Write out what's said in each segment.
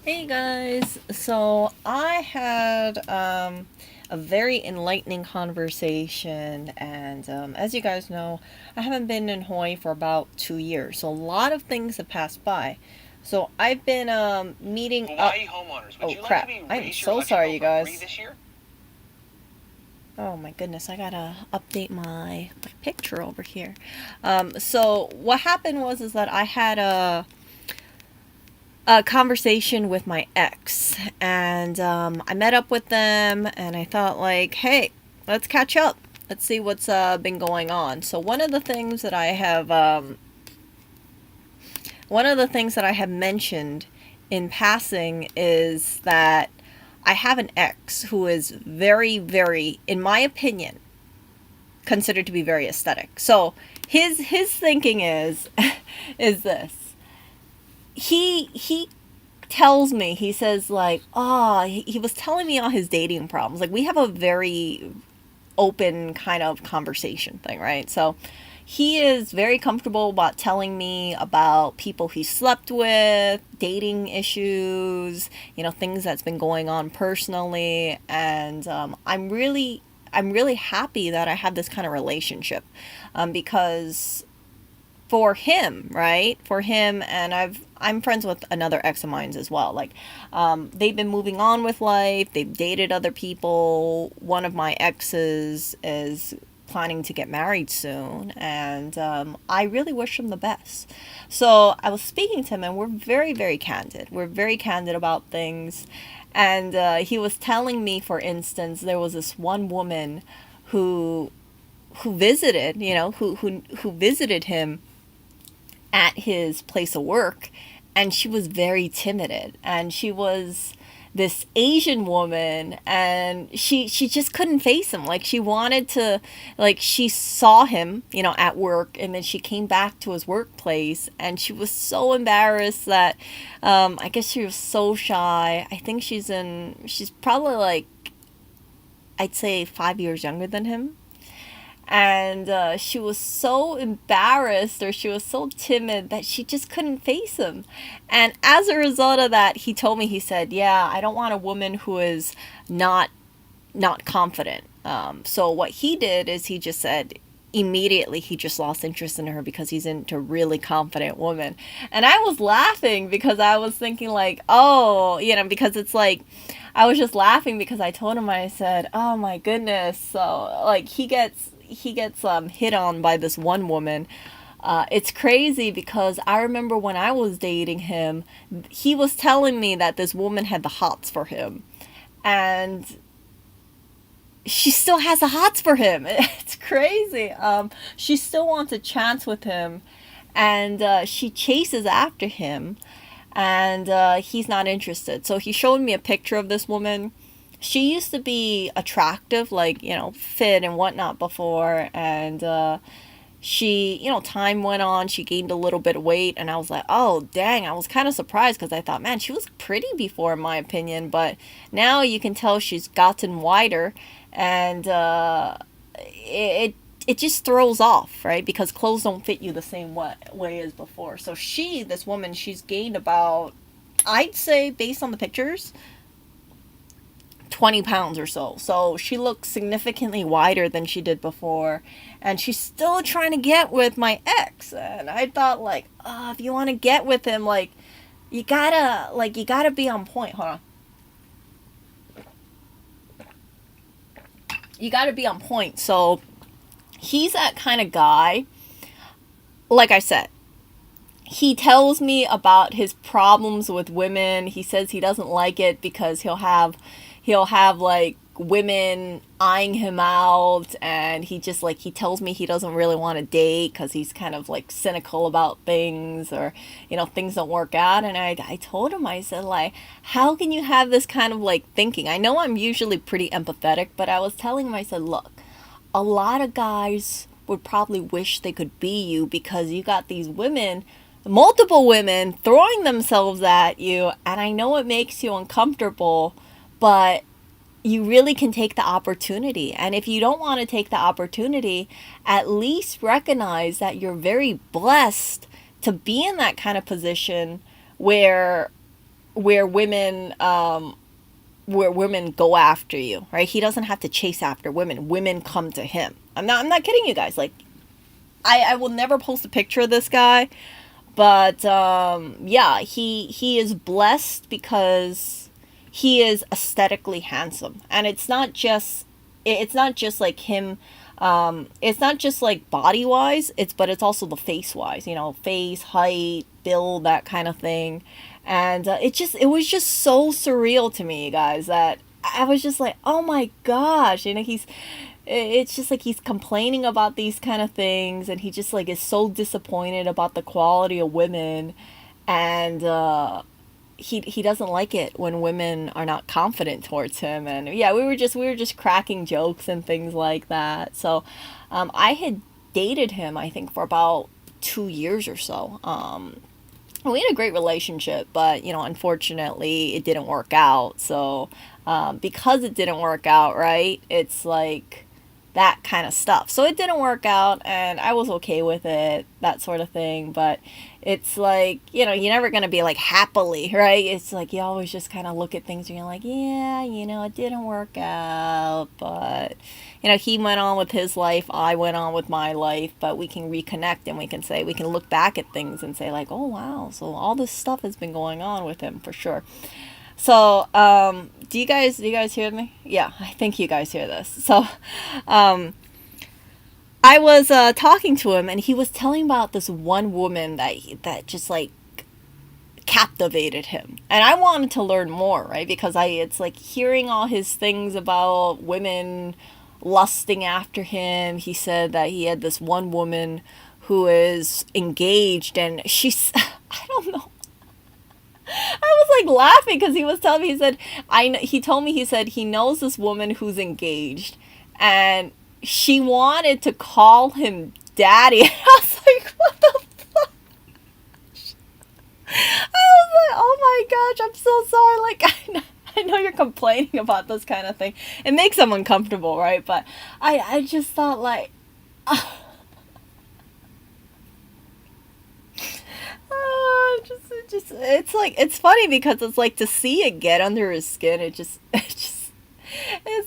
Hey guys, so I had a very enlightening conversation, and as you guys know, I haven't been in Hawaii for about 2 years, so a lot of things have passed by. So I've been meeting up. Hawaii homeowners, would Oh you like to crap! be I am raise your so electric sorry, bill you for free guys. this year? Oh my goodness, I gotta update my picture over here. So what happened was is that I had a conversation with my ex, and I met up with them, and I thought like, hey, let's catch up. Let's see what's been going on. So one of the things that I have mentioned in passing is that I have an ex who is very, very, in my opinion, considered to be very aesthetic. So his thinking is is this. He tells me, he says like, oh, he was telling me all his dating problems. Like, we have a very open kind of conversation thing, right? So he is very comfortable about telling me about people he slept with, dating issues, things that's been going on personally, and I'm really happy that I have this kind of relationship, because for him, right? For him, and I'm friends with another ex of mine as well. Like, they've been moving on with life. They've dated other people. One of my exes is planning to get married soon, and I really wish him the best. So I was speaking to him, and we're very, very candid. We're very candid about things, and he was telling me, for instance, there was this one woman who visited, who visited him at his place of work, and she was very timid, and she was this Asian woman, and she just couldn't face him. Like, she wanted to, like, she saw him, at work, and then she came back to his workplace, and she was so embarrassed that, I guess she was so shy. I think she's probably like, I'd say 5 years younger than him, and she was so embarrassed, or she was so timid, that she just couldn't face him. And as a result of that, he told me, he said, yeah, I don't want a woman who is not confident. So what he did is, he just said, immediately he just lost interest in her because he's into a really confident woman. And I was laughing because I was thinking like, oh, because it's like, I was just laughing because I told him, I said, oh my goodness. So like, he gets hit on by this one woman. It's crazy because I remember when I was dating him, he was telling me that this woman had the hots for him, and she still has the hots for him. It's crazy. She still wants a chance with him, and she chases after him, and he's not interested. So he showed me a picture of this woman. She used to be attractive, like, fit and whatnot before, and she, time went on, she gained a little bit of weight, and I was like, oh dang, I was kind of surprised because I thought, man, she was pretty before, in my opinion, but now you can tell she's gotten wider, and it just throws off, right? Because clothes don't fit you the same way as before. So this woman, she's gained about, I'd say, based on the pictures, 20 pounds or so. So she looks significantly wider than she did before. And she's still trying to get with my ex. And I thought, like, oh, if you want to get with him, like, you gotta be on point. Hold on. You gotta be on point. So he's that kind of guy. Like I said, he tells me about his problems with women. He says he doesn't like it because he'll have like women eyeing him out, and he tells me he doesn't really want to date because he's kind of like cynical about things, or things don't work out. And I told him, I said, like, how can you have this kind of like thinking? I know I'm usually pretty empathetic, but I was telling him, I said, look, a lot of guys would probably wish they could be you, because you got these women, multiple women, throwing themselves at you, and I know it makes you uncomfortable, but you really can take the opportunity. And if you don't want to take the opportunity, at least recognize that you're very blessed to be in that kind of position where where women go after you, right? He doesn't have to chase after women. Women come to him. I'm not kidding you guys. Like, I will never post a picture of this guy, but yeah, he is blessed because he is aesthetically handsome, and it's not just like him. It's not just like body wise. But it's also the face wise. Face, height, build, that kind of thing. And it was just so surreal to me, you guys, that I was just like, oh my gosh, it's just like he's complaining about these kind of things, and he just like is so disappointed about the quality of women, and he doesn't like it when women are not confident towards him. And yeah, we were just cracking jokes and things like that. So I had dated him, I think, for about 2 years or so. We had a great relationship, but unfortunately it didn't work out. So because it didn't work out, right, it's like that kind of stuff. So it didn't work out, and I was okay with it, that sort of thing. But it's like, you're never going to be like happily, right? It's like you always just kind of look at things and you're like, yeah, it didn't work out. But, he went on with his life, I went on with my life, but we can reconnect, and we can look back at things and say, like, oh, wow, so all this stuff has been going on with him for sure. So, do you guys hear me? Yeah, I think you guys hear this. So, I was talking to him, and he was telling about this one woman that just like captivated him, and I wanted to learn more, right? Because it's like hearing all his things about women lusting after him. He said that he had this one woman who is engaged, and she's I don't know. I was like laughing because he was telling me, he said, he told me, he said he knows this woman who's engaged, and she wanted to call him daddy. I was like, what the fuck? I was like, oh my gosh, I'm so sorry. Like, I know you're complaining about this kind of thing. It makes them uncomfortable, right? But I just thought, like, it's like, it's funny because it's like to see it get under his skin. It's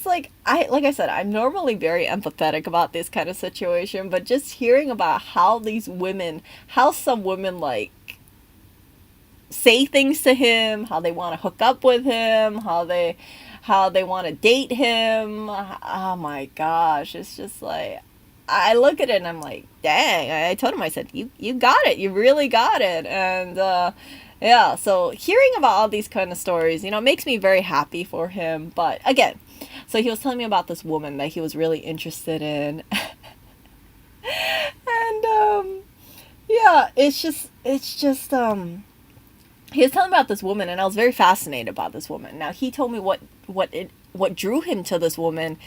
like I said, I'm normally very empathetic about this kind of situation, but just hearing about how some women like say things to him, how they want to hook up with him, how they want to date him. Oh my gosh, it's just like, I look at it and I'm like, dang. I told him, I said, you got it, you really got it. And yeah, so hearing about all these kind of stories, makes me very happy for him. But again, so he was telling me about this woman that he was really interested in. And yeah, it's just he was telling me about this woman, and I was very fascinated about this woman. Now, he told me what drew him to this woman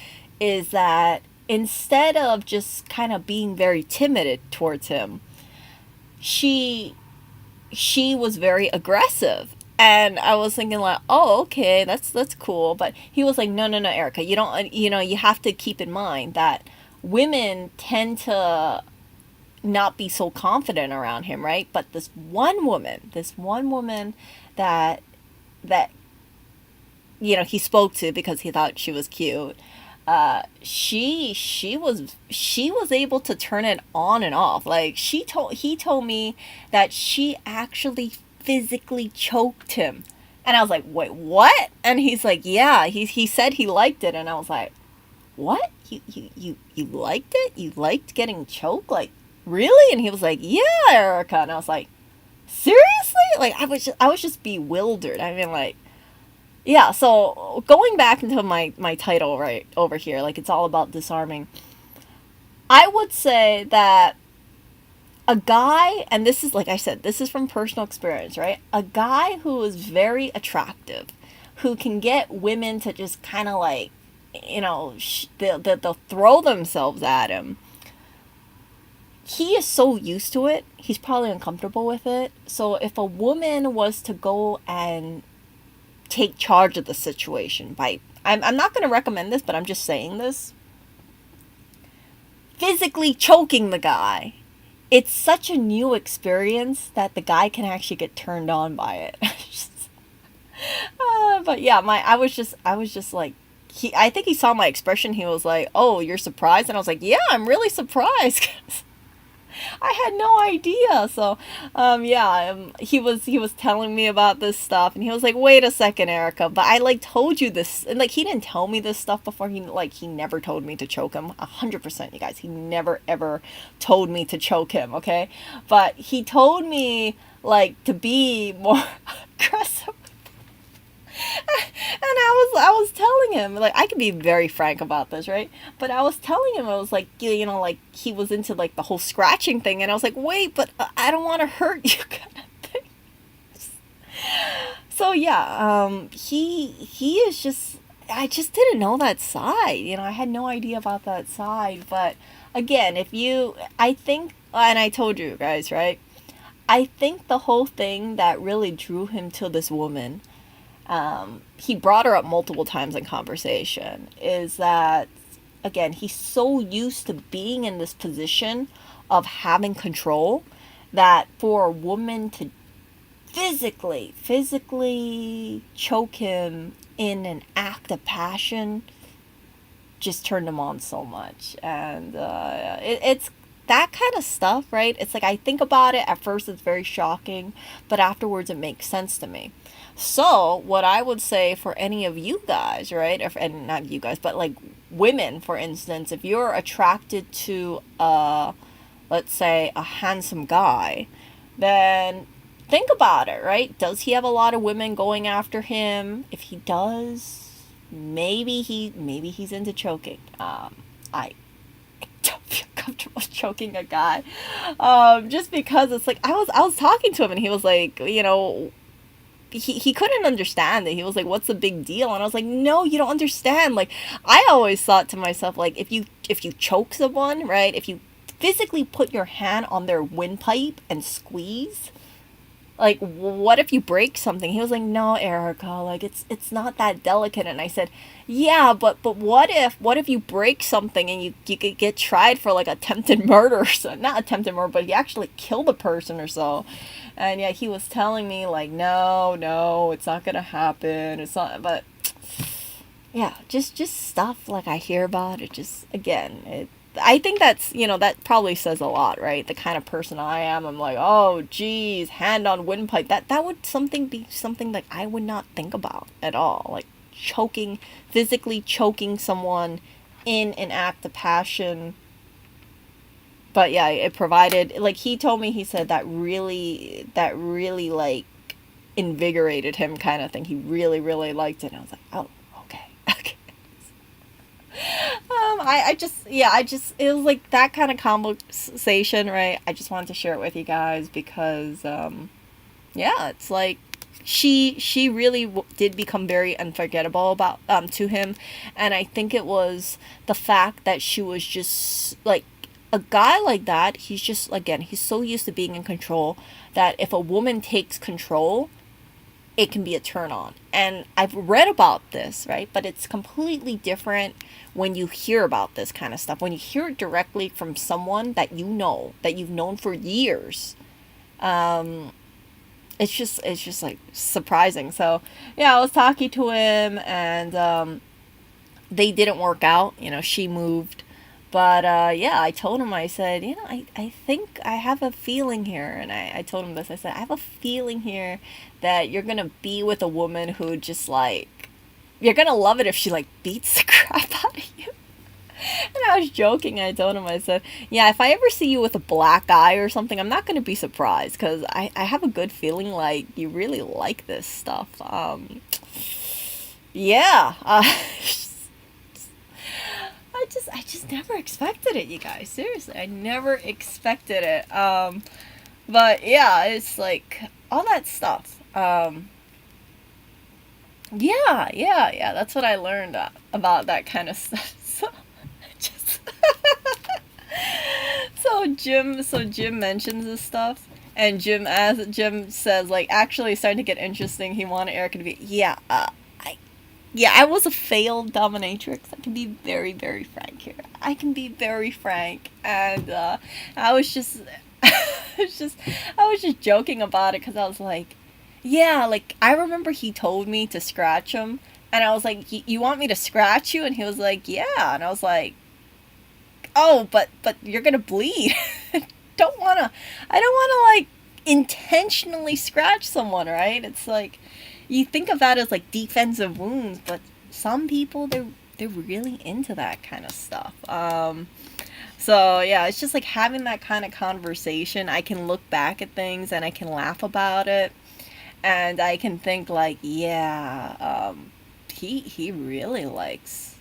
is that instead of just kind of being very timid towards him, she was very aggressive. And I was thinking, like, oh, okay, that's cool. But he was like, no, no, no, Erica, you don't, you have to keep in mind that women tend to not be so confident around him, right? But this one woman that he spoke to because he thought she was cute. She was able to turn it on and off. Like, he told me that she actually physically choked him, and I was like, wait, what? And he's like, yeah, he said he liked it, and I was like, what? You liked it? You liked getting choked? Like, really? And he was like, yeah, Erica. And I was like, seriously? Like, I was just bewildered. I mean, like, yeah. So going back into my title right over here, like, it's all about disarming. I would say that a guy, and this is, like I said, this is from personal experience, right? A guy who is very attractive, who can get women to just kind of like, they'll throw themselves at him. He is so used to it, he's probably uncomfortable with it. So if a woman was to go and take charge of the situation by, I'm not going to recommend this, but I'm just saying this, physically choking the guy, it's such a new experience that the guy can actually get turned on by it. But yeah, I was just like, I think he saw my expression. He was like, "Oh, you're surprised," and I was like, "Yeah, I'm really surprised." 'Cause I had no idea. So, yeah, he was telling me about this stuff, and he was like, "Wait a second, Erica, but I like told you this," and like he didn't tell me this stuff before. He never told me to choke him. 100%, you guys. He never ever told me to choke him. Okay, but he told me like to be more aggressive. And I was telling him, like, I can be very frank about this, right? But I was telling him, I was like, you know, like he was into like the whole scratching thing, and I was like, wait, but I don't want to hurt you, kind of thing. So yeah, he is just, I just didn't know that side. You know, I had no idea about that side. But again, if you, I think, and I told you guys, right? I think the whole thing that really drew him to this woman, he brought her up multiple times in conversation, is that, again, he's so used to being in this position of having control that for a woman to physically choke him in an act of passion just turned him on so much. And it's that kind of stuff, right? It's like I think about it, at first it's very shocking, but afterwards it makes sense to me. So, what I would say for any of you guys, right? If, and not you guys, but like women, for instance, if you're attracted to, let's say, a handsome guy, then think about it, right? Does he have a lot of women going after him? If he does, maybe he's into choking. I don't feel comfortable choking a guy, just because it's like I was talking to him and he was like, you know, he couldn't understand it. He was like, what's the big deal? And I was like, no, you don't understand. Like, I always thought to myself, like, if you choke someone, right, if you physically put your hand on their windpipe and squeeze, like, what if you break something? He was like, no, Erica, like, it's not that delicate. And I said, yeah, but what if you break something and you could get tried for like attempted murder? So not attempted murder, but you actually killed a person or so. And yeah, he was telling me like, no, it's not gonna happen, it's not. But yeah, just stuff like I hear about it. Just, again, it, I think that's, you know, that probably says a lot, right? The kind of person I am. I'm like, oh geez, hand on windpipe, that would something be something that I would not think about at all. Like choking, physically choking someone in an act of passion. But yeah, it provided, like he told me, he said that really like invigorated him, kind of thing. He really liked it. And I was like, oh, okay. Okay. I just, yeah, it was like that kind of conversation, right? I just wanted to share it with you guys because, yeah, it's like she really did become very unforgettable about, to him. And I think it was the fact that she was just like, a guy like that, he's just, again, he's so used to being in control that if a woman takes control, it can be a turn on. And I've read about this, right? But it's completely different when you hear about this kind of stuff. When you hear it directly from someone that you know, that you've known for years, it's just like surprising. So yeah, I was talking to him, and they didn't work out. You know, she moved. But yeah, I told him, I said, you know, I think I have a feeling here. And I told him this. I said, I have a feeling here that you're going to be with a woman who just like, you're going to love it if she like beats the crap out of you. And I was joking. I told him, I said, yeah, if I ever see you with a black eye or something, I'm not going to be surprised. Because I have a good feeling like you really like this stuff. Yeah. I just never expected it, you guys. Seriously, I never expected it. But yeah, it's like all that stuff. Yeah. That's what I learned about that kind of stuff. So, just so Jim mentions this stuff, and Jim says, like, actually, it's starting to get interesting. He wanted Erica to be, yeah. Yeah, I was a failed dominatrix. I can be very, very frank here. I can be very frank, and I was just, I was just joking about it because I was like, Yeah, like I remember he told me to scratch him, and I was like, "You want me to scratch you?" And he was like, "Yeah," and I was like, "Oh, but you're gonna bleed." don't wanna, I don't wanna like intentionally scratch someone, right? It's like you think of that as like defensive wounds, but some people they're really into that kind of stuff. So yeah, it's just like having that kind of conversation. I can look back at things and I can laugh about it, and I can think like, yeah, he really likes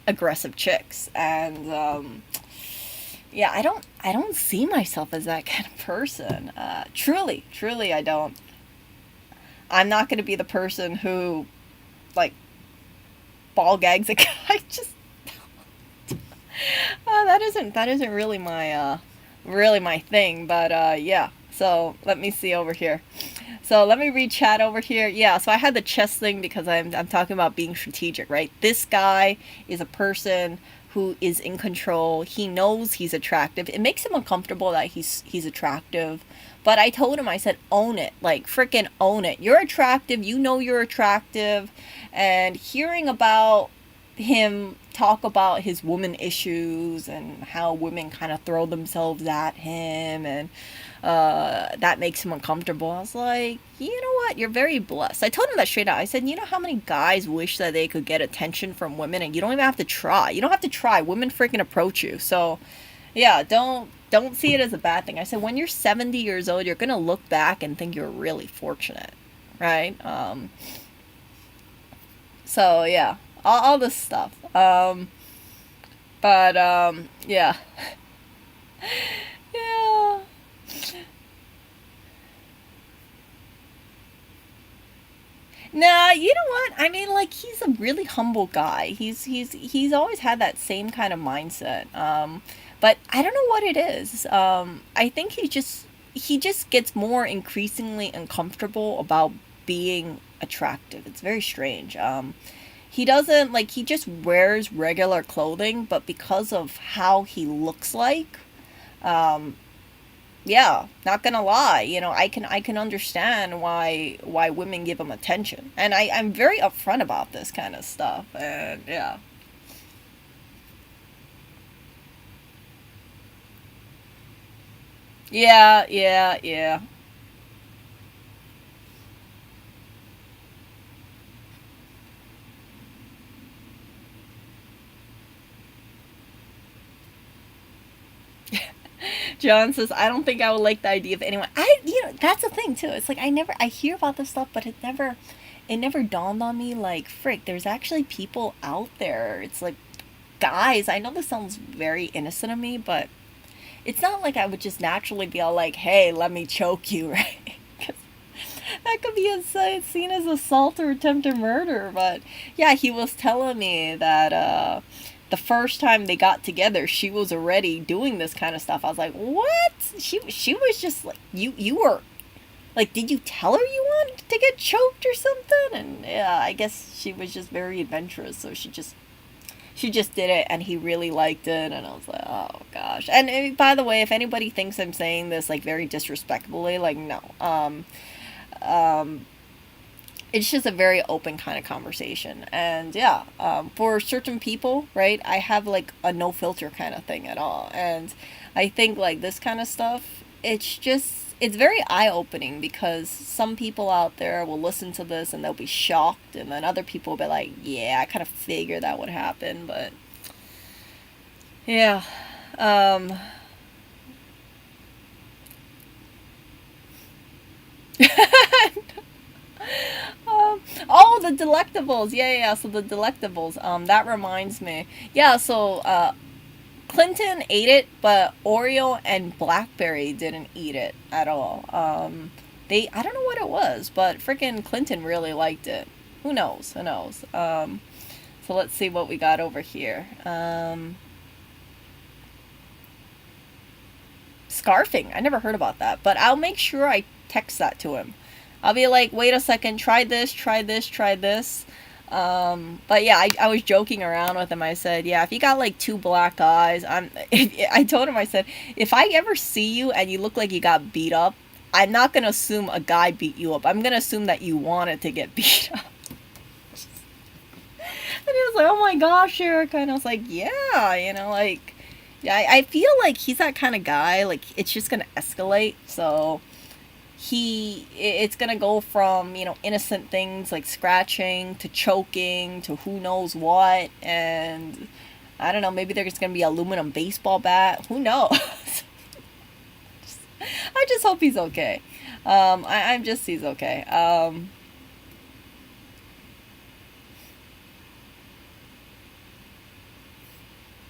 aggressive chicks, and yeah, I don't see myself as that kind of person. Truly, I don't. I'm not going to be the person who like ball gags a guy. Just that isn't really my thing. But yeah. So let me see over here. So let me read chat over here. Yeah, so I had the chess thing because I'm talking about being strategic, right? This guy is a person who is in control. He knows he's attractive. It makes him uncomfortable that he's attractive. But I told him, I said, own it. Like, freaking own it. You're attractive. You know you're attractive. And hearing about him talk about his woman issues and how women kind of throw themselves at him, and that makes him uncomfortable. I was like, you know what? You're very blessed. I told him that straight out. I said, you know how many guys wish that they could get attention from women, and you don't even have to try. You don't have to try. Women freaking approach you. So, yeah, don't see it as a bad thing. I said, when you're 70 years old, you're gonna look back and think you're really fortunate, right? So yeah, all this stuff. But yeah, yeah. Nah, you know what? I mean, like he's a really humble guy. He's always had that same kind of mindset. But I don't know what it is. I think he just gets more increasingly uncomfortable about being attractive. It's very strange. He doesn't like he just wears regular clothing, but because of how he looks like, um, yeah, not gonna lie, I can understand why women give him attention, and I'm very upfront about this kind of stuff, and yeah. Yeah, yeah, yeah. John says, I don't think I would like the idea of anyone. That's the thing too. It's like I hear about this stuff, but it never dawned on me. Like, frick, there's actually people out there. It's like, guys. I know this sounds very innocent of me, but it's not like I would just naturally be all like, "Hey, let me choke you," right? 'Cause that could be seen as assault or attempted murder. But yeah, he was telling me that the first time they got together, she was already doing this kind of stuff. I was like, what? She was just like, you were like, did you tell her you wanted to get choked or something? And yeah, I guess she was just very adventurous, so she just did it, and he really liked it, and I was like, oh gosh. And by the way, if anybody thinks I'm saying this like very disrespectfully, like, no. Um, it's just a very open kind of conversation, and yeah, for certain people, right, I have like a no filter kind of thing at all, and I think like this kind of stuff, it's very eye-opening, because some people out there will listen to this and they'll be shocked, and then other people will be like, yeah, I kind of figured that would happen, but yeah. um oh, the delectables. Yeah, yeah, yeah. So the delectables. That reminds me. Yeah. So Clinton ate it, but Oreo and Blackberry didn't eat it at all. I don't know what it was, but freaking Clinton really liked it. Who knows? Who knows? So let's see what we got over here. Scarfing. I never heard about that, but I'll make sure I text that to him. I'll be like, wait a second, try this, try this, try this. But yeah, I was joking around with him. I said, yeah, if you got like two black eyes, I told him, I said, if I ever see you and you look like you got beat up, I'm not gonna assume a guy beat you up. I'm gonna assume that you wanted to get beat up. And he was like, "Oh my gosh, Erica," and I was like, "Yeah, like, yeah, I feel like he's that kind of guy. Like, it's just gonna escalate. So it's gonna go from innocent things like scratching to choking to who knows what, and I don't know. Maybe there's gonna be aluminum baseball bat. Who knows?" I just hope he's okay. I'm just he's okay.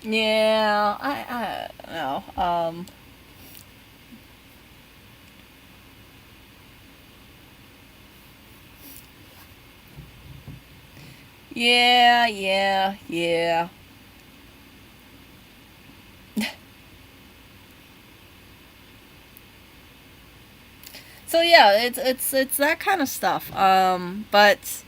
Yeah, I don't know. Yeah, yeah, yeah. So yeah, it's that kind of stuff. But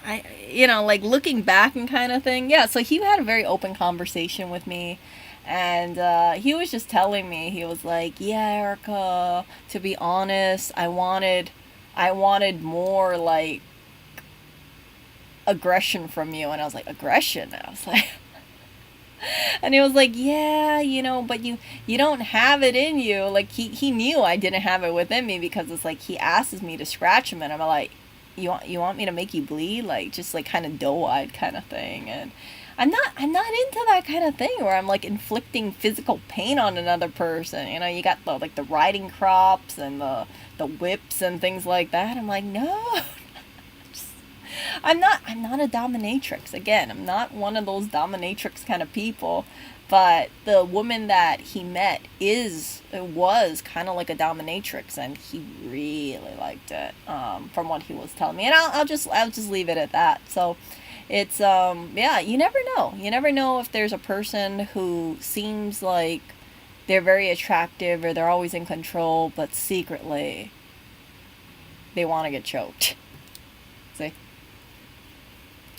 like looking back and kind of thing. Yeah, so he had a very open conversation with me, and he was just telling me, he was like, "Yeah, Erica, to be honest, I wanted more like aggression from you," and I was like, "Aggression?" And I was like. And he was like, "Yeah, but you don't have it in you." Like he knew I didn't have it within me, because it's like he asks me to scratch him, and I'm like, "You want me to make you bleed?" Like, just like kind of doe-eyed kind of thing. And I'm not into that kind of thing where I'm like inflicting physical pain on another person. You got the riding crops and the whips and things like that. I'm like, "No." I'm not a dominatrix. Again, I'm not one of those dominatrix kind of people. But the woman that he met was kind of like a dominatrix, and he really liked it, from what he was telling me. And I'll just leave it at that. So it's yeah, you never know if there's a person who seems like they're very attractive or they're always in control, but secretly they want to get choked. See.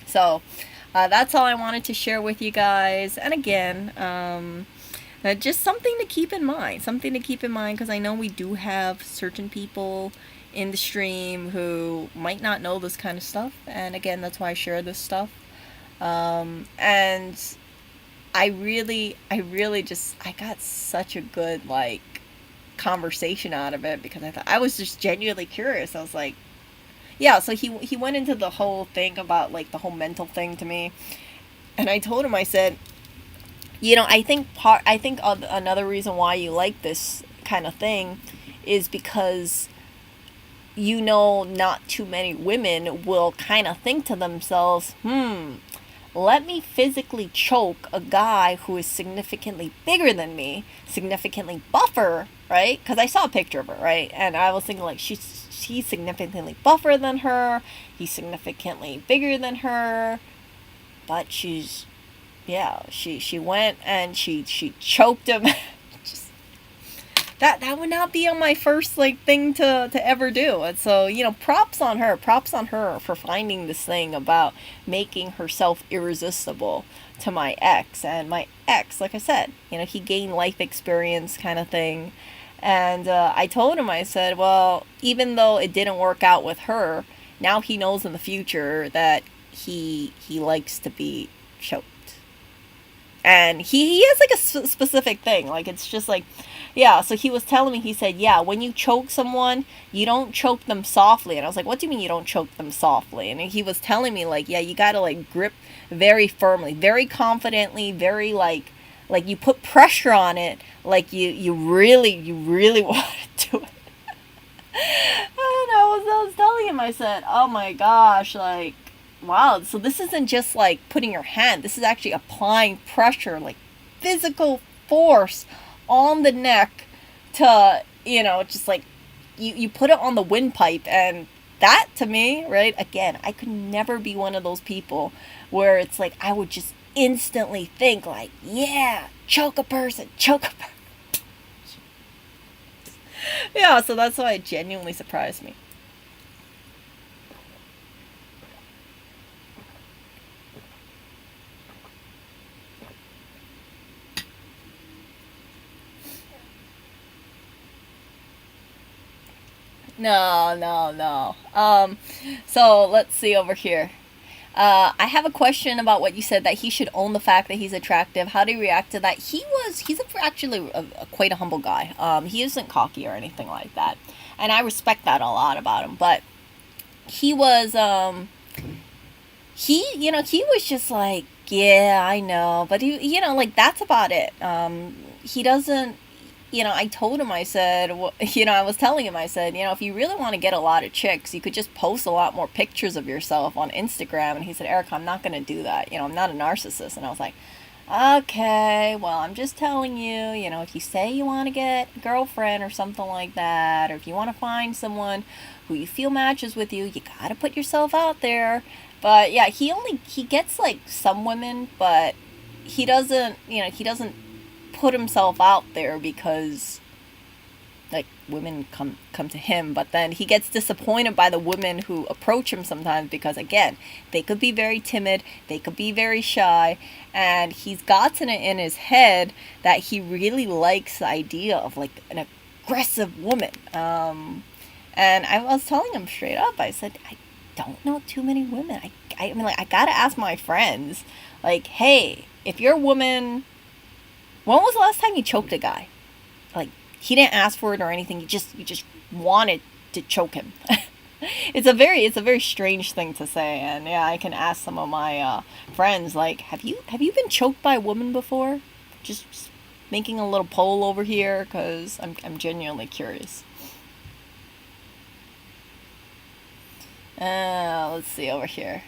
So that's all I wanted to share with you guys. And again, just something to keep in mind. Something to keep in mind, because I know we do have certain people in the stream who might not know this kind of stuff. And again, that's why I share this stuff. And I got such a good, like, conversation out of it, because I was just genuinely curious. I was like, yeah, so he went into the whole thing about like the whole mental thing to me, and I told him, I said, I think another reason why you like this kind of thing is because not too many women will kind of think to themselves, let me physically choke a guy who is significantly bigger than me, significantly buffer, right? Because I saw a picture of her, right? And I was thinking, like, he's significantly buffer than her, he's significantly bigger than her, but yeah, she went and she choked him. Just, that would not be on my first like thing to ever do. And so, props on her for finding this thing about making herself irresistible to my ex. And my ex, like I said, he gained life experience kind of thing. And I told him, I said, well, even though it didn't work out with her, now he knows in the future that he likes to be choked. And he has like a specific thing, like, it's just like, yeah. So he was telling me, he said, yeah, when you choke someone, you don't choke them softly. And I was like, what do you mean you don't choke them softly? And he was telling me, like, yeah, you gotta like grip very firmly, very confidently, very like you put pressure on it, like you really want to do it. And I was telling him, I said, oh my gosh, like, wow, so this isn't just like putting your hand, this is actually applying pressure, like physical force on the neck to, just like you put it on the windpipe. And that to me, right, again, I could never be one of those people where it's like I would just instantly think like, yeah, choke a person, choke a person. Yeah, so that's why it genuinely surprised me. No, no, no. So let's see over here. I have a question about what you said that he should own the fact that he's attractive. How do you react to that? He's actually quite a humble guy. He isn't cocky or anything like that, and I respect that a lot about him. But he was, he was just like, yeah, I know, but like that's about it. He doesn't, I told him, I said, I was telling him, I said, if you really want to get a lot of chicks, you could just post a lot more pictures of yourself on Instagram. And he said, Eric, I'm not going to do that. I'm not a narcissist. And I was like, okay, well, I'm just telling you, if you say you want to get a girlfriend or something like that, or if you want to find someone who you feel matches with you, you got to put yourself out there. But yeah, he gets like some women, but he doesn't put himself out there because like women come to him, but then he gets disappointed by the women who approach him sometimes because again, they could be very timid, they could be very shy, and he's gotten it in his head that he really likes the idea of like an aggressive woman. And I was telling him straight up, I said, I don't know too many women. I mean, like, I gotta ask my friends, like, hey, if you're a woman, when was the last time you choked a guy? Like, he didn't ask for it or anything. You just wanted to choke him. It's a very strange thing to say, and yeah, I can ask some of my friends, like, have you been choked by a woman before? Just making a little poll over here because I'm genuinely curious. Let's see over here.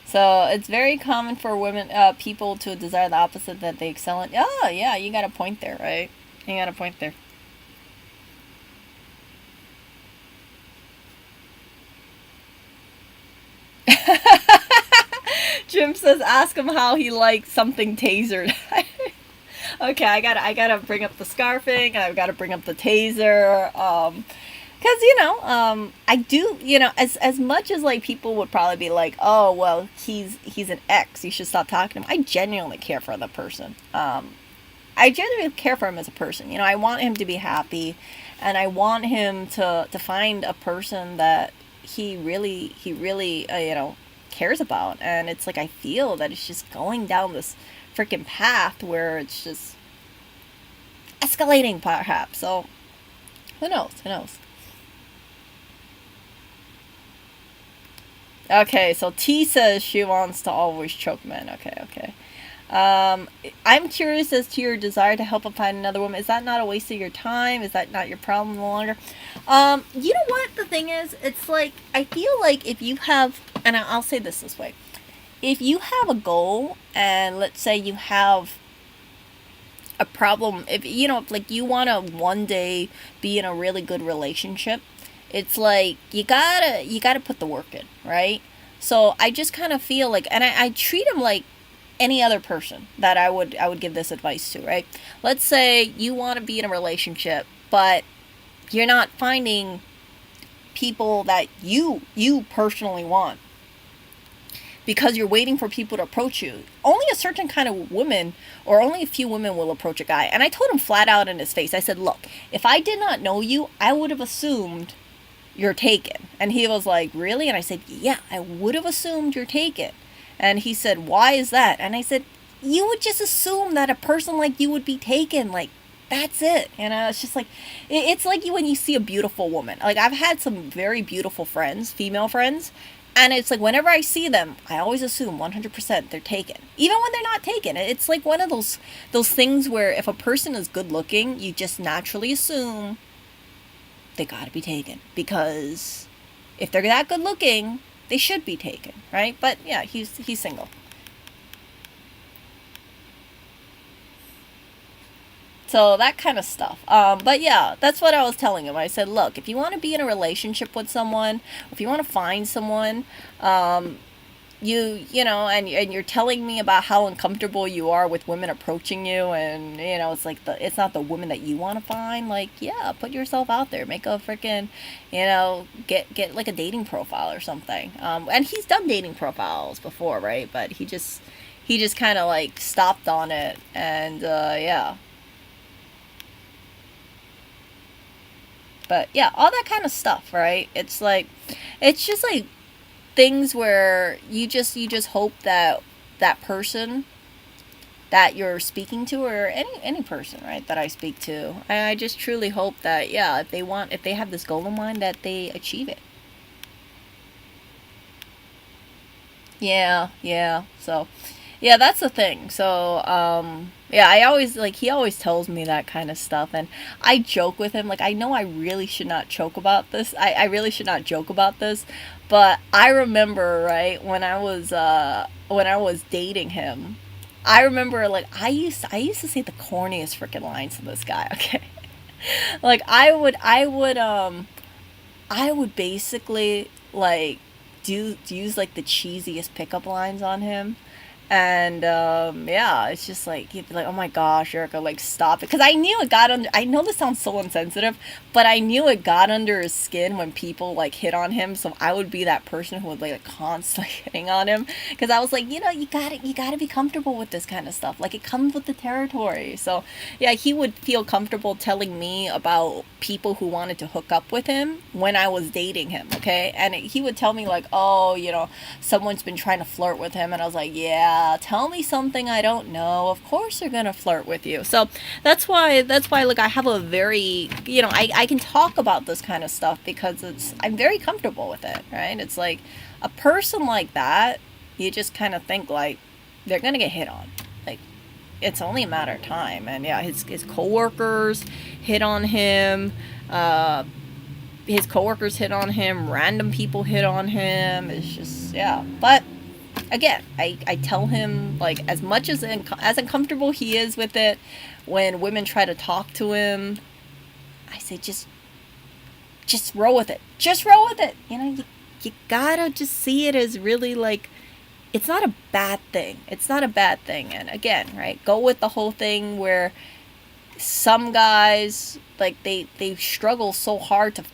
So it's very common for women, people to desire the opposite that they excel in. Oh, yeah, you got a point there, right? You got a point there. Jim says, ask him how he likes something tasered. Okay, I gotta bring up the scarfing. I've got to bring up the taser. Because I do, as much as like people would probably be like, oh well, he's an ex, you should stop talking to him. I genuinely care for the person. I genuinely care for him as a person. I want him to be happy, and I want him to find a person that he really cares about. And it's like I feel that it's just going down this freaking path where it's just escalating, perhaps. So who knows? Who knows? Okay, so T says she wants to always choke men. Okay, okay. I'm curious as to your desire to help him find another woman. Is that not a waste of your time? Is that not your problem no longer? You know what the thing is? It's like I feel like if you have, and I'll say this way: if you have a goal, and let's say you have a problem, if like you want to one day be in a really good relationship, it's like you gotta put the work in, right? So I just kind of feel like, and I treat him like any other person that I would give this advice to, right? Let's say you want to be in a relationship, but you're not finding people that you personally want because you're waiting for people to approach you. Only a certain kind of woman, or only a few women, will approach a guy. And I told him flat out in his face, I said, look, if I did not know you, I would have assumed you're taken. And he was like, really? And I said, yeah, I would have assumed you're taken. And he said, why is that? And I said, you would just assume that a person like you would be taken. Like, that's it. It's just like, it's like when you see a beautiful woman. Like, I've had some very beautiful friends, female friends, and it's like whenever I see them, I always assume 100% they're taken. Even when they're not taken. It's like one of those things where if a person is good looking, you just naturally assume they gotta be taken. Because if they're that good looking, they should be taken, right? But yeah, he's single. So that kind of stuff. But yeah, that's what I was telling him. I said, look, if you want to be in a relationship with someone, if you want to find someone, and you're telling me about how uncomfortable you are with women approaching you, and it's like it's not the woman that you want to find. Like, yeah, put yourself out there, make a freaking, get like a dating profile or something. And he's done dating profiles before, right? But he just kind of like stopped on it, and yeah. But yeah, all that kind of stuff, right? It's just like things where you just hope that that person that you're speaking to, or any person, right, that I speak to, I just truly hope that, yeah, if they have this goal in mind, that they achieve it. Yeah, yeah. So, yeah, that's the thing. So, yeah, I always like he always tells me that kind of stuff, and I joke with him. Like, I know I really should not joke about this. I really should not joke about this, but I remember, right, when I was dating him, I remember, like, I used to say the corniest freaking lines to this guy. Okay, like I would basically like do use like the cheesiest pickup lines on him. And yeah, it's just like he'd be like, "Oh my gosh, Erica, like stop it," because I knew it got under. I know this sounds so insensitive, but I knew it got under his skin when people like hit on him. So I would be that person who would like constantly hitting on him, because I was like, you got to be comfortable with this kind of stuff. Like, it comes with the territory. So yeah, he would feel comfortable telling me about people who wanted to hook up with him when I was dating him. Okay, and he would tell me like, "Oh, someone's been trying to flirt with him," and I was like, "Yeah, tell me something I don't know. Of course they're gonna flirt with you." So that's why like I have a very, I can talk about this kind of stuff because I'm very comfortable with it, right? It's like a person like that, you just kind of think like they're gonna get hit on, like it's only a matter of time. And yeah, his coworkers hit on him. His coworkers hit on him. Random people hit on him. It's just, yeah. But again, I tell him, like, as much as uncomfortable he is with it, when women try to talk to him, I say just roll with it. Just roll with it. You gotta just see it as really like, it's not a bad thing. It's not a bad thing. And again, right, go with the whole thing where some guys, like, they struggle so hard to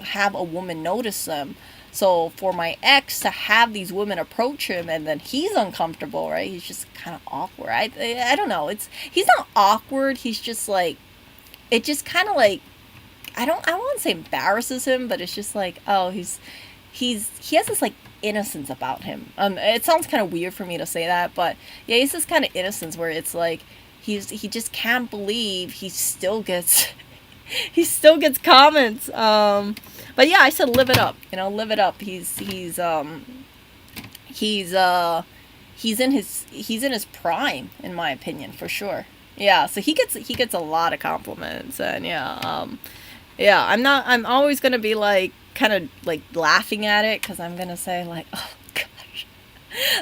have a woman notice them. So for my ex to have these women approach him, and then he's uncomfortable, right? He's just kind of awkward. I don't know. He's not awkward. He's just like, it just kind of like, I won't say embarrasses him, but it's just like, oh, he has this like innocence about him. It sounds kind of weird for me to say that, but yeah, he's this kind of innocence where it's like he just can't believe he still gets he still gets comments. But yeah, I said live it up. Live it up. He's he's in his prime, in my opinion, for sure. Yeah, so he gets a lot of compliments. And yeah, yeah, I'm always gonna be like kind of like laughing at it, because I'm gonna say like, oh gosh,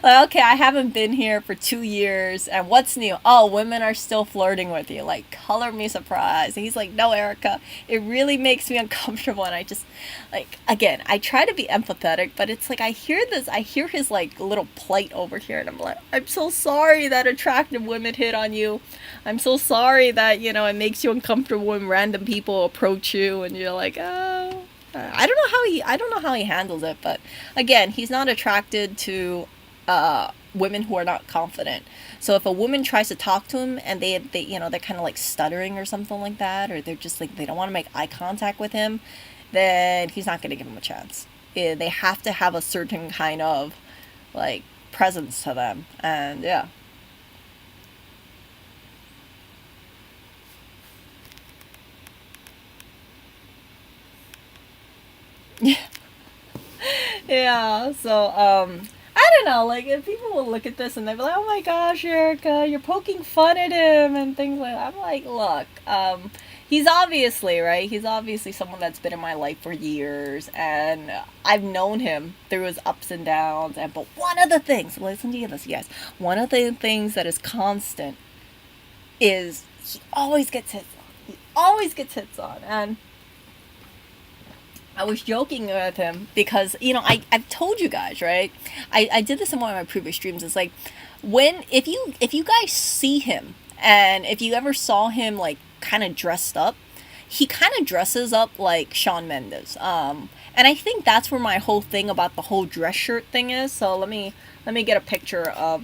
like, okay, I haven't been here for 2 years, and what's new? Oh, women are still flirting with you. Like, color me surprised. And he's like, no, Erica, it really makes me uncomfortable. And I just, like, again, I try to be empathetic, but it's like I hear his like little plight over here, and I'm like, I'm so sorry that attractive women hit on you. I'm so sorry that it makes you uncomfortable when random people approach you, and you're like, oh. I don't know how he handles it, but again, he's not attracted to women who are not confident. So if a woman tries to talk to him, and they're kind of like stuttering or something like that, or they're just like, they don't want to make eye contact with him, then he's not going to give him a chance. They have to have a certain kind of like presence to them, and yeah. Yeah, so I don't know, like, if people will look at this and they'll be like, "Oh my gosh, Erica, you're poking fun at him," and things like that. I'm like, look, he's obviously, right? He's obviously someone that's been in my life for years, and I've known him through his ups and downs. And but one of the things, listen to this, yes, one of the things that is constant is he always gets hits on. He always gets hits on, and I was joking with him because, I've told you guys, right? I did this in one of my previous streams. It's like, if you guys see him, and if you ever saw him like kind of dressed up, he kind of dresses up like Shawn Mendes. And I think that's where my whole thing about the whole dress shirt thing is. So let me get a picture of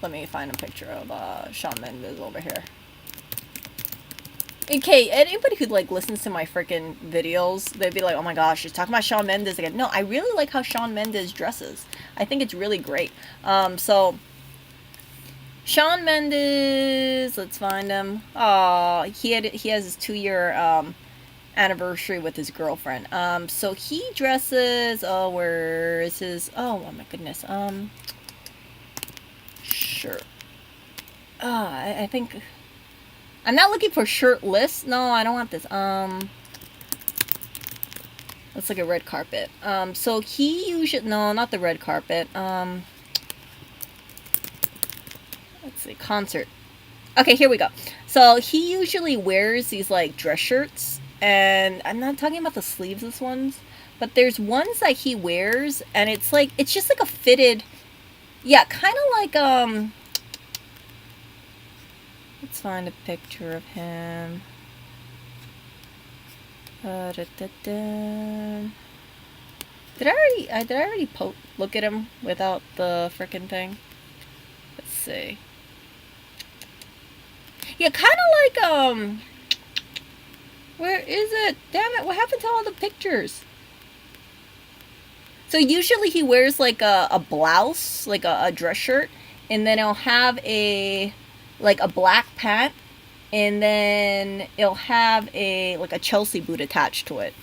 let me find a picture of Shawn Mendes over here. Okay, anybody who like listens to my freaking videos, they'd be like, "Oh my gosh, she's talking about Shawn Mendes again." No, I really like how Shawn Mendes dresses. I think it's really great. So Shawn Mendes, let's find him. Oh, he has his 2 year anniversary with his girlfriend. So he dresses. Oh, where is his? Oh my goodness. Shirt. I think I'm not looking for shirtless. No, I don't want this. Let's look at red carpet. So he usually no, not the red carpet. Let's see, concert. Okay, here we go. So he usually wears these like dress shirts, and I'm not talking about the sleeveless ones, but there's ones that he wears, and it's just like a fitted, yeah, kind of like Let's find a picture of him. Da, da, da. Did I already look at him without the frickin' thing? Let's see. Yeah, kind of like where is it? Damn it! What happened to all the pictures? So usually he wears like a blouse, like a dress shirt, and then he'll have a black pant, and then it'll have a Chelsea boot attached to it.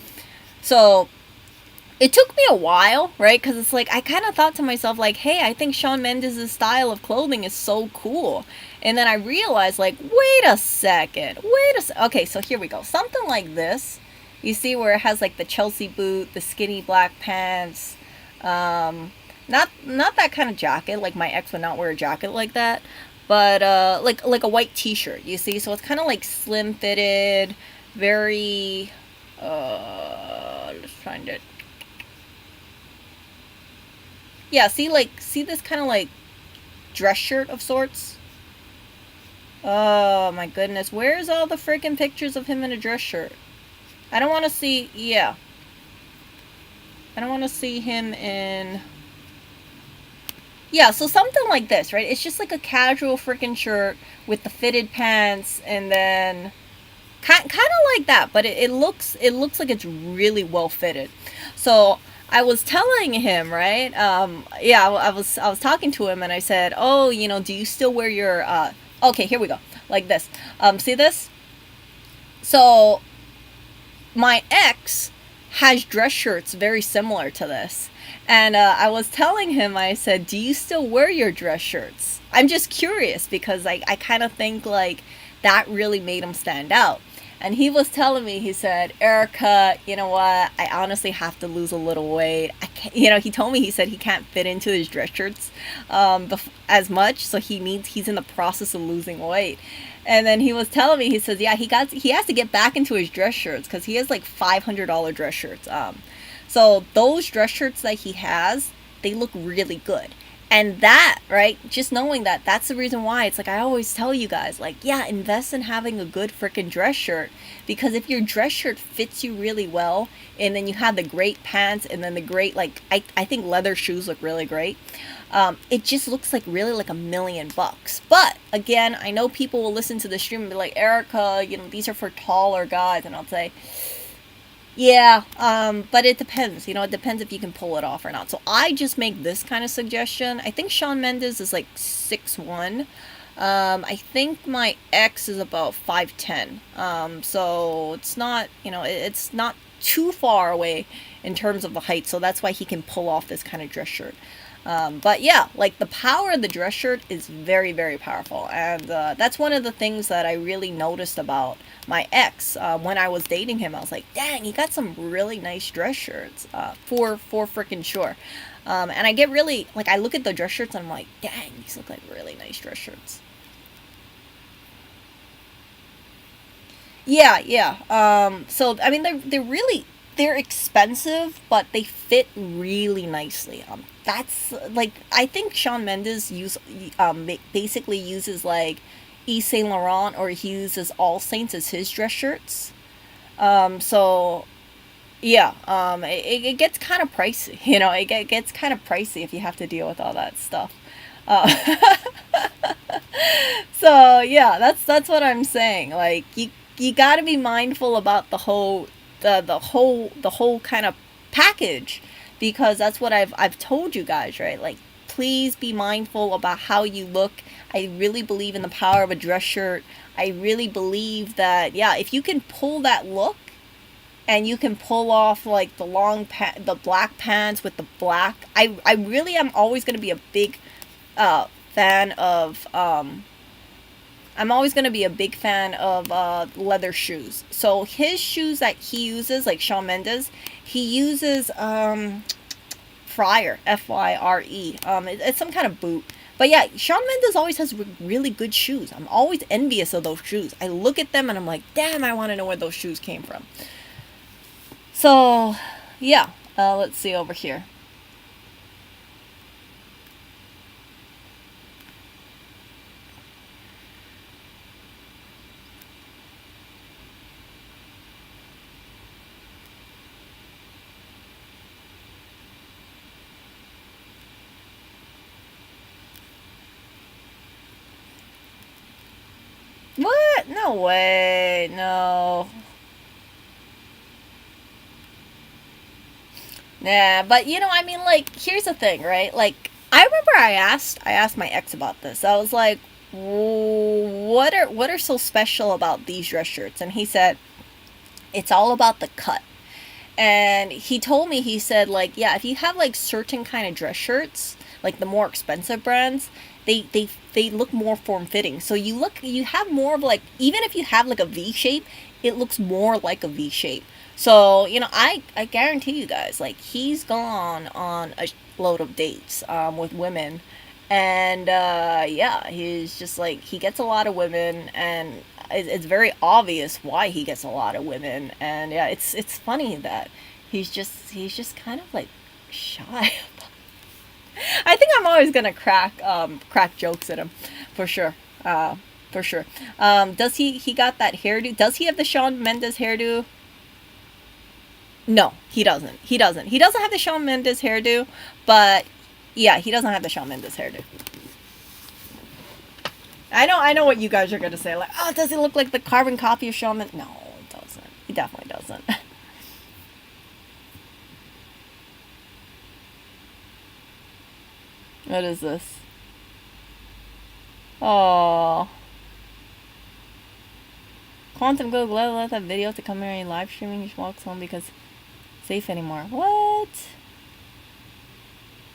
So it took me a while, right? Because it's like I kind of thought to myself, like, hey, I think Shawn Mendes' style of clothing is so cool. And then I realized, like, wait a second. Okay, so here we go. Something like this. You see where it has like the Chelsea boot, the skinny black pants. Not that kind of jacket. Like my ex would not wear a jacket like that. But like a white T-shirt. You see, so it's kind of like slim fitted, very. Let's find it. Yeah, see this kind of like dress shirt of sorts. Oh my goodness, where's all the freaking pictures of him in a dress shirt? I don't want to see. Yeah, I don't want to see him in. Yeah, so something like this, right? It's just like a casual freaking shirt with the fitted pants, and then kind of like that, but it looks like it's really well fitted. So I was telling him, right? Yeah, I was talking to him, and I said, "Oh, do you still wear your?" Okay, here we go, like this. See this? So my ex has dress shirts very similar to this. And I was telling him, I said, "Do you still wear your dress shirts?" I'm just curious because I kind of think like that really made him stand out. And he was telling me, he said, "Erica, you know what? I honestly have to lose a little weight. I can't, he told me, he said he can't fit into his dress shirts as much. So he's in the process of losing weight." And then he was telling me, he says, yeah, he has to get back into his dress shirts because he has like $500 dress shirts. So those dress shirts that he has, they look really good. And that, right, just knowing that, that's the reason why it's like I always tell you guys, like, yeah, invest in having a good freaking dress shirt. Because if your dress shirt fits you really well, and then you have the great pants, and then the great, like, I think leather shoes look really great. It just looks like really like $1,000,000. But again, I know people will listen to the stream and be like, Erica, these are for taller guys. And I'll say, yeah, but it depends. It depends if you can pull it off or not. So I just make this kind of suggestion. I think Shawn Mendes is like 6'1". I think my ex is about 5'10". So it's not, it's not too far away in terms of the height. So that's why he can pull off this kind of dress shirt. But yeah, like the power of the dress shirt is very, very powerful. And that's one of the things that I really noticed about my ex when I was dating him. I was like, dang, he got some really nice dress shirts for freaking sure. And I get really, like, I look at the dress shirts and I'm like, dang, these look like really nice dress shirts. Yeah, yeah. So, I mean, they're expensive, but they fit really nicely. That's like I think Shawn Mendes basically uses like Yves Saint Laurent, or he uses All Saints as his dress shirts. So yeah, it gets kind of pricey. It gets kind of pricey if you have to deal with all that stuff. Uh, so yeah, that's what I'm saying. Like you got to be mindful about the whole kind of package, because that's what I've told you guys, right? Like, please be mindful about how you look. I really believe in the power of a dress shirt. I really believe that, yeah, if you can pull that look, and you can pull off like the black pants with the black. I really am always going to be a big fan of I'm always going to be a big fan of leather shoes. So his shoes that he uses, like Shawn Mendes, he uses Fryer, Fyre. It's some kind of boot. But yeah, Shawn Mendes always has really good shoes. I'm always envious of those shoes. I look at them and I'm like, damn, I want to know where those shoes came from. So, yeah, let's see over here. What? No way. No. Nah, but I mean, like, here's the thing, right? Like, I remember I asked my ex about this. I was like, what are so special about these dress shirts? And he said, it's all about the cut. And he told me, he said, like, yeah, if you have like certain kind of dress shirts, like the more expensive brands, they look more form fitting. So you have more of like, even if you have like a V shape, it looks more like a V shape. So I guarantee you guys, like, he's gone on a load of dates with women, and yeah, he's just like, he gets a lot of women, and it's very obvious why he gets a lot of women. And yeah, it's funny that he's just kind of like shy. I think I'm always gonna crack jokes at him, for sure. For sure. Does he got that hairdo? Does he have the Shawn Mendes hairdo? No, he doesn't. He doesn't. He doesn't have the Shawn Mendes hairdo, but yeah, he doesn't have the Shawn Mendes hairdo. I know what you guys are gonna say. Like, oh, does he look like the carbon copy of Shawn Mendes? No, he doesn't. He definitely doesn't. What is this? Oh, Quantum Go let that video to come here and live streaming. He walks home because safe anymore. What?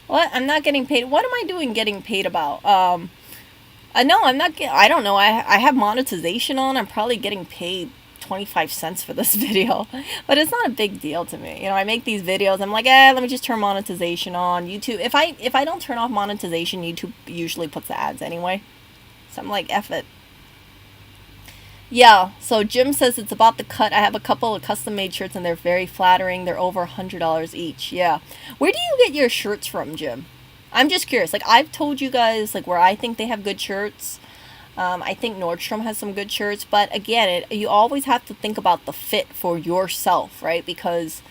What? I'm not getting paid. What am I doing getting paid about? No, I'm not I don't know. I have monetization on. I'm probably getting paid 25 cents for this video. But it's not a big deal to me. I make these videos. I'm like, let me just turn monetization on. YouTube, if I don't turn off monetization, YouTube usually puts the ads anyway. So I'm like, F it. Yeah, so Jim says it's about the cut. I have a couple of custom made shirts and they're very flattering. They're over $100 each. Yeah. Where do you get your shirts from, Jim? I'm just curious. Like, I've told you guys, like, where I think they have good shirts. I think Nordstrom has some good shirts. But again, you always have to think about the fit for yourself, right? Because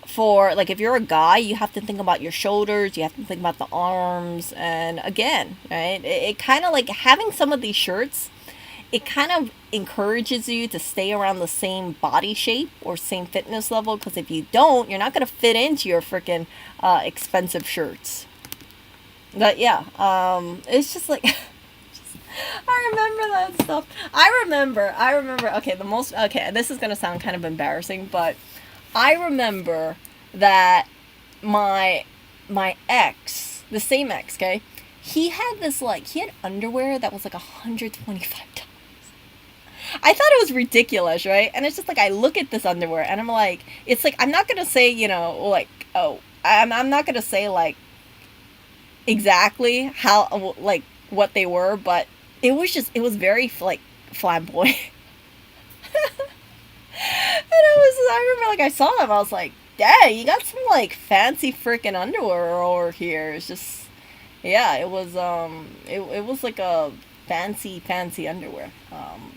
for, like, if you're a guy, you have to think about your shoulders. You have to think about the arms. And again, right? It kind of like having some of these shirts, it kind of encourages you to stay around the same body shape or same fitness level, because if you don't, you're not going to fit into your freaking expensive shirts. But yeah, it's just like I remember that stuff. I remember, okay, okay, this is going to sound kind of embarrassing, but I remember that my ex, the same ex, okay, he had underwear that was like $125. I thought it was ridiculous, right? And it's just like, I look at this underwear and I'm like, it's like, I'm not gonna say, like, oh, I'm not gonna say like exactly how, like, what they were, but it was very like flamboyant. And I remember, like, I saw them, I was like, dang, you got some like fancy freaking underwear over here. It's just, yeah, it was like a fancy underwear.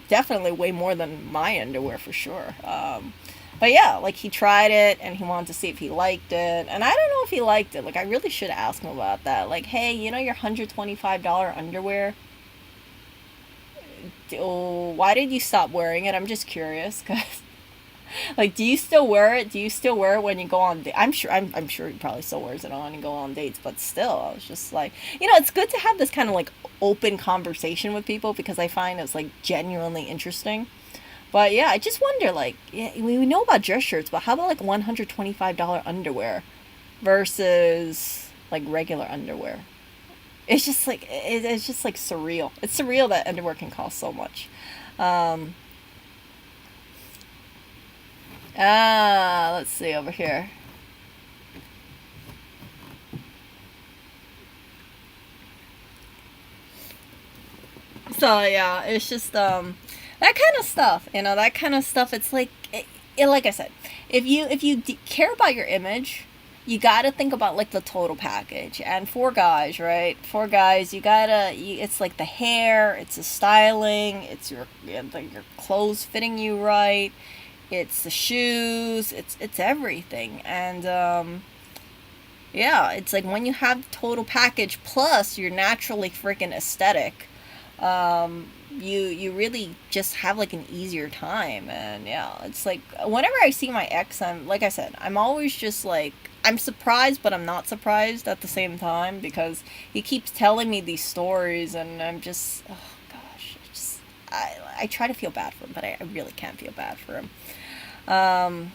Definitely way more than my underwear, for sure. But yeah, like, he tried it and he wanted to see if he liked it, and I don't know if he liked it. Like, I really should ask him about that. Like, hey, your $125 underwear, oh, why did you stop wearing it? I'm just curious, cause like, do you still wear it? Do you still wear it when you go on? I'm sure he probably still wears it on and go on dates. But still, I was just like, it's good to have this kind of like open conversation with people because I find it's like genuinely interesting. But yeah, I just wonder, like, yeah, we know about dress shirts, but how about like $125 underwear versus like regular underwear? It's just like it's just like surreal. It's surreal that underwear can cost so much. Um, let's see over here. So yeah, it's just that kind of stuff. That kind of stuff. It's like like I said, if you care about your image, you got to think about like the total package. And for guys, right? For guys, it's like the hair, it's the styling, it's your clothes fitting you right, it's the shoes, it's everything. And yeah, it's like when you have total package plus you're naturally freaking aesthetic, you really just have like an easier time. And yeah, it's like whenever I see my ex, I'm like I said, I'm always just like I'm surprised, but I'm not surprised at the same time because he keeps telling me these stories, and I'm just, oh gosh, I try to feel bad for him, but I really can't feel bad for him. Um,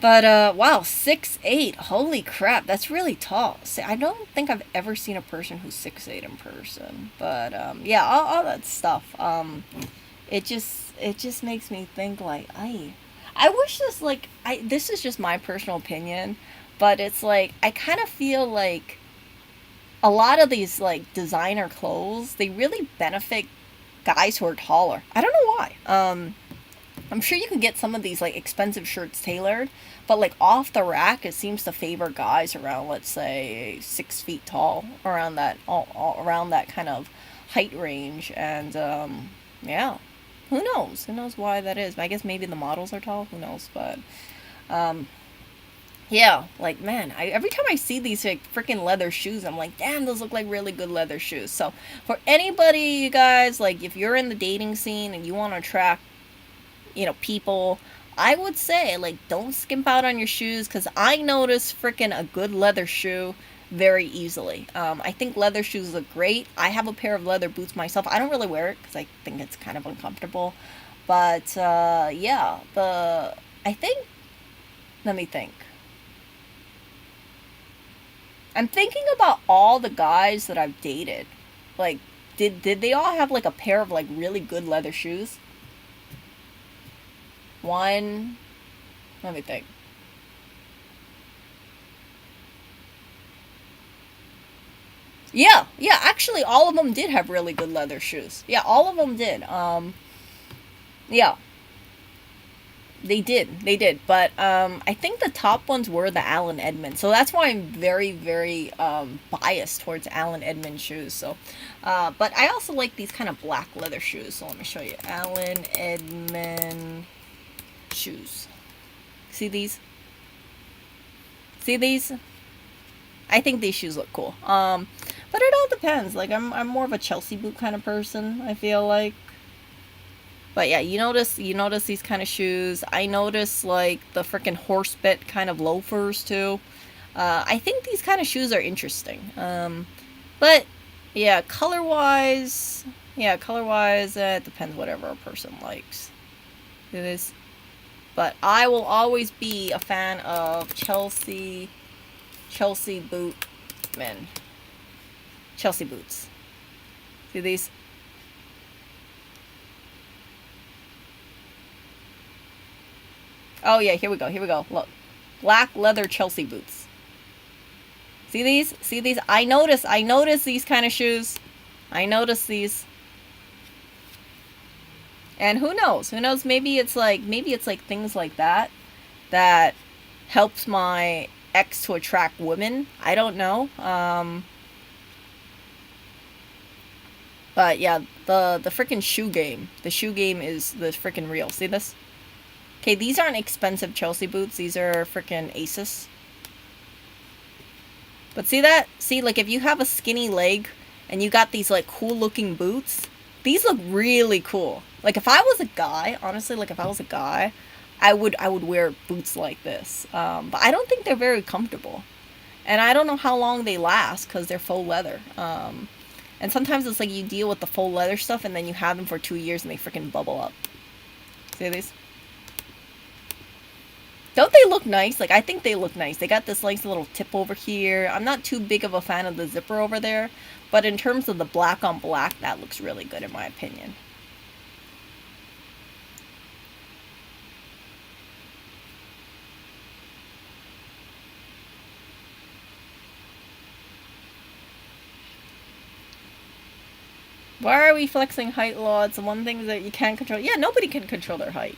but wow, 6'8", holy crap, that's really tall. See, I don't think I've ever seen a person who's 6'8" in person. But yeah, all that stuff. It just makes me think like, I wish this like this is just my personal opinion, but it's like I kind of feel like a lot of these like designer clothes, they really benefit guys who are taller. I don't know why. I'm sure you can get some of these like expensive shirts tailored, but like off the rack, it seems to favor guys around, let's say, 6 feet tall, around that all around that kind of height range. And yeah, who knows? Who knows why that is? I guess maybe the models are tall. Who knows? But um, yeah, like man, every time I see these like freaking leather shoes, I'm like, damn, those look like really good leather shoes. So for anybody, you guys, like if you're in the dating scene and you want to attract people, I would say like don't skimp out on your shoes because I notice freaking a good leather shoe very easily. I think leather shoes look great. I have a pair of leather boots myself. I don't really wear it because I think it's kind of uncomfortable. But yeah, I think, let me think. I'm thinking about all the guys that I've dated. Like, did they all have like a pair of like really good leather shoes? One, let me think. Yeah, actually all of them did have really good leather shoes. Yeah, all of them did. Yeah, they did. But I think the top ones were the Allen Edmond. So that's why I'm very, very biased towards Allen Edmond shoes. So, but I also like these kind of black leather shoes. So let me show you Allen Edmond shoes. See these? See these? I think these shoes look cool. But it all depends. Like I'm more of a Chelsea boot kind of person, I feel like. But yeah, you notice these kind of shoes. I notice like the freaking horse bit kind of loafers too. I think these kind of shoes are interesting. But yeah, color wise, it depends whatever a person likes. It is. But I will always be a fan of Chelsea bootmen. Chelsea boots. See these? Oh yeah, here we go. Here we go. Look. Black leather Chelsea boots. See these? See these? I notice these kind of shoes. I notice these. And who knows? Who knows? Maybe it's like things like that helps my ex to attract women. I don't know. But yeah, the freaking shoe game. The shoe game is the freaking real. See this? Okay, these aren't expensive Chelsea boots. These are freaking Asus. But see that? See, like if you have a skinny leg and you got these like cool looking boots, These look really cool. Like if I was a guy, honestly, like if I was a guy, I would wear boots like this. But I don't think they're very comfortable, and I don't know how long they last because they're faux leather. And sometimes it's like you deal with the faux leather stuff, and then you have them for 2 years and they freaking bubble up. See these? Don't they look nice? Like, I think they look nice. They got this nice little tip over here. I'm not too big of a fan of the zipper over there, but in terms of the black on black, that looks really good in my opinion. Why are we flexing height law? It's one thing that you can't control. Yeah, nobody can control their height.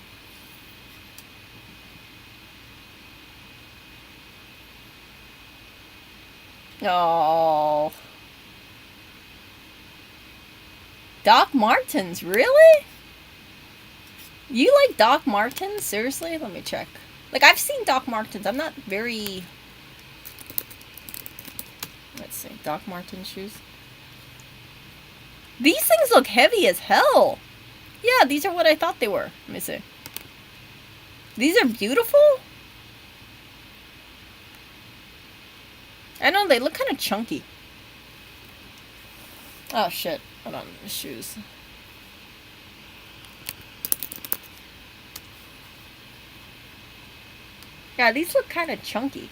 Oh. Doc Martens, really? You like Doc Martens? Seriously? Let me check. Like, I've seen Doc Martens. I'm not very... Let's see. Doc Martens shoes. These things look heavy as hell. Yeah, these are what I thought they were. Let me see. These are beautiful. I know, they look kind of chunky. Oh, shit. Hold on. The shoes. Yeah, these look kind of chunky.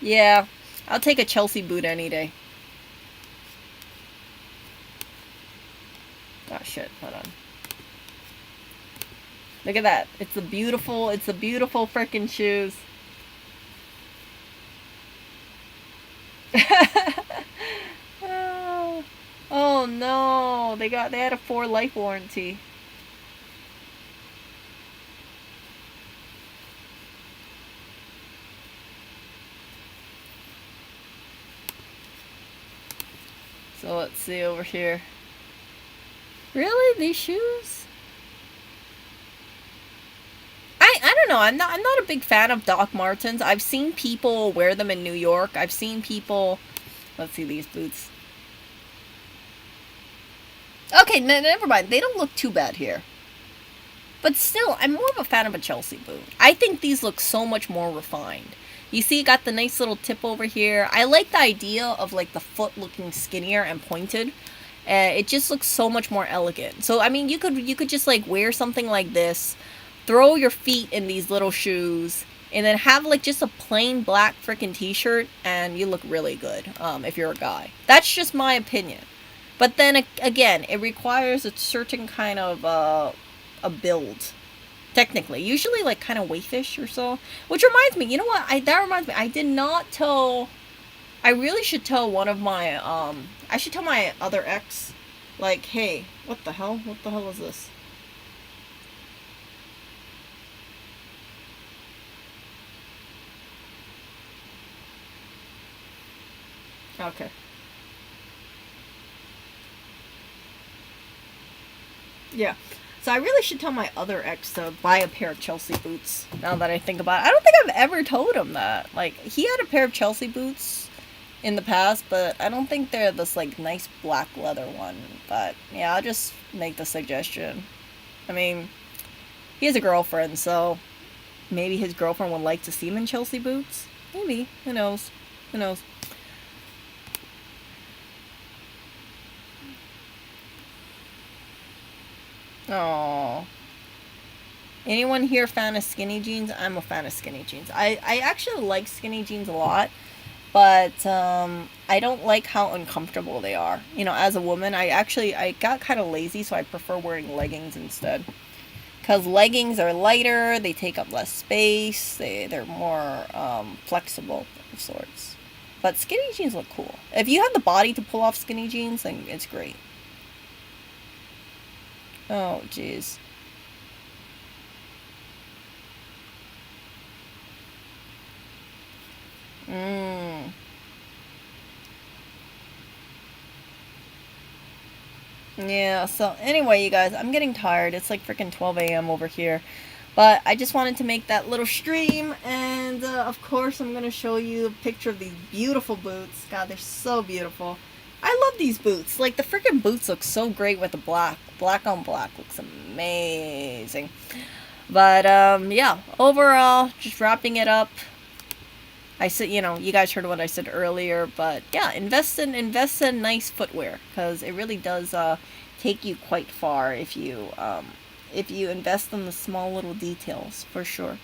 Yeah, I'll take a Chelsea boot any day. Oh, shit. Hold on. Look at that. It's a beautiful freaking shoes. Oh, oh no. They had a 4 life warranty. So let's see over here. Really? These shoes? I don't know. I'm not a big fan of Doc Martens. I've seen people wear them in New York. I've seen people. Let's see these boots. Okay, never mind. They don't look too bad here. But still, I'm more of a fan of a Chelsea boot. I think these look so much more refined. You see, got the nice little tip over here. I like the idea of like the foot looking skinnier and pointed. It just looks so much more elegant. So I mean, you could just like wear something like this, throw your feet in these little shoes, and then have like just a plain black freaking t-shirt, and you look really good. If you're a guy, that's just my opinion. But then again, it requires a certain kind of a build. Technically, usually like kind of waifish or so. Which reminds me, you know what? That reminds me. I did not tell. I really should tell one of my I should tell my other ex, like, hey, what the hell? What the hell is this? Okay. Yeah. So I really should tell my other ex to buy a pair of Chelsea boots. Now that I think about it, I don't think I've ever told him that. Like, he had a pair of Chelsea boots in the past, but I don't think they're this like nice black leather one. But yeah, I'll just make the suggestion. I mean, he has a girlfriend, so maybe his girlfriend would like to see him in Chelsea boots. Maybe. Who knows? Who knows? Oh. Anyone here fan of skinny jeans? I'm a fan of skinny jeans. I actually like skinny jeans a lot, but I don't like how uncomfortable they are. You know, as a woman, I got kind of lazy, so I prefer wearing leggings instead. Because leggings are lighter, they take up less space, they're more flexible of sorts. But skinny jeans look cool. If you have the body to pull off skinny jeans, then it's great. Oh, jeez. Mmm. Yeah, so anyway, you guys, I'm getting tired. It's like freaking 12 a.m. over here. But I just wanted to make that little stream, and of course I'm going to show you a picture of these beautiful boots. God, they're so beautiful. I love these boots. Like, the freaking boots look so great with the black. Black on black looks amazing. But, yeah, overall, just wrapping it up. I said, you guys heard what I said earlier, but yeah, invest in nice footwear, because it really does take you quite far if you invest in the small little details, for sure.